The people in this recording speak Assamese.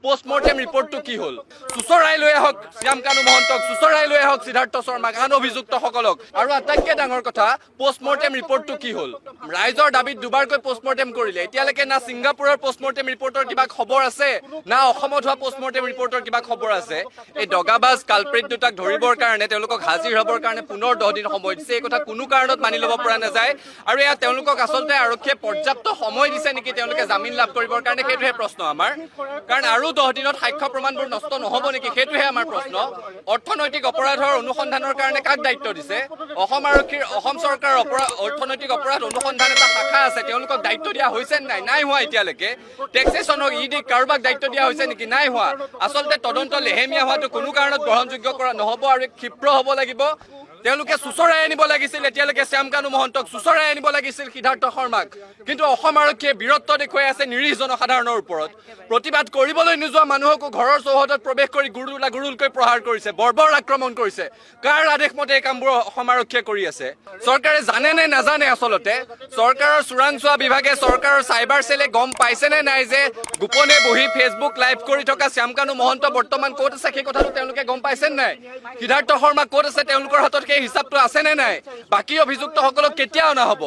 পোষ্টমৰ্টেম ৰিপৰ্টটো কি হ'ল চুচৰাই লৈ আহক শ্যাম কানু মহন্তক চুচৰাই লৈ আহক সিদ্ধাৰ্থ শৰ্মাক আন অভিযুক্তসকলক আৰু আটাইতকৈ ডাঙৰ কথা পোষ্টমৰ্টেম ৰিপৰ্টটো কি হ'ল ৰাইজৰ দাবীত দুবাৰকৈ পোষ্টমৰ্টেম কৰিলে এতিয়ালৈকে না ছিংগাপুৰৰ পোষ্টমৰ্টেম ৰিপৰ্টৰ কিবা খবৰ আছে না অসমত হোৱা পোষ্টমৰ্টেম ৰিপৰ্টৰ কিবা খবৰ আছে এই দগাবাজ কালপ্ৰিট দুটাক ধৰিবৰ কাৰণে তেওঁলোকক হাজিৰ হ'বৰ কাৰণে পুনৰ 10 দিন সময় দিছে এই কথা কোনো কাৰণত মানি ল'ব পৰা নাযায় আৰু এয়া তেওঁলোকক আচলতে আৰক্ষীয়ে পৰ্যাপ্ত সময় দিছে নেকি তেওঁলোকে জামিন লাভ কৰিবৰ কাৰণে সেইটোহে প্ৰশ্ন আমাৰ কাৰণ আৰু 10 দিনত সাক্ষ্য প্ৰমাণবোৰ নষ্ট নহ'ব নেকি সেইটোহে আমাৰ প্ৰশ্ন অৰ্থনৈতিক অপৰাধৰ অনুসন্ধানৰ কাৰণে কাক দায়িত্ব দিছে অসম আৰক্ষীৰ অসম চৰকাৰৰ অৰ্থনৈতিক অপৰাধ অনুসন্ধান এটা শাখা আছে তেওঁলোকক দায়িত্ব দিয়া হৈছে নাই হোৱা এতিয়ালৈকে টেক্সেশ্যনক ইডি কাৰোবাক দায়িত্ব দিয়া হৈছে নেকি নাই হোৱা আচলতে তদন্ত লেহেমীয়া হোৱাটো কোনো কাৰণত গ্ৰহণযোগ্য কৰা নহ'ব আৰু ক্ষিপ্ৰ হ'ব লাগিব তেওঁলোকে চুচৰাই আনিব লাগিছিল এতিয়ালৈকে শ্যাম কানু মহন্তক চুচৰাই আনিব লাগিছিল সিদ্ধাৰ্থ শৰ্মাক কিন্তু অসম আৰক্ষীয়ে বীৰত্ব দেখুৱাই আছে নিৰীহ জনসাধাৰণৰ ওপৰত প্ৰতিবাদ কৰিবলৈ নোযোৱা মানুহকো ঘৰৰ চৌহদত প্ৰৱেশ কৰি গুৰুলকৈ প্ৰহাৰ কৰিছে বৰ্বৰ আক্ৰমণ কৰিছে কাৰ আদেশ মতে এই কামবোৰ অসম আৰক্ষীয়ে কৰি আছে চৰকাৰে জানে নে নাজানে আচলতে চৰকাৰৰ চোৰাংচোৱা বিভাগে চৰকাৰৰ চাইবাৰ সেলে গম পাইছে নে নাই যে গোপনে বহি ফেচবুক লাইভ কৰি থকা শ্যাম কানু মহন্ত বৰ্তমান ক'ত আছে সেই কথাটো তেওঁলোকে গম পাইছে নাই সিদ্ধাৰ্থ শৰ্মা ক'ত আছে তেওঁলোকৰ হাতত সেই হিচাপটো আছে নে নাই বাকী অভিযুক্তসকলক কেতিয়া অনা হ'ব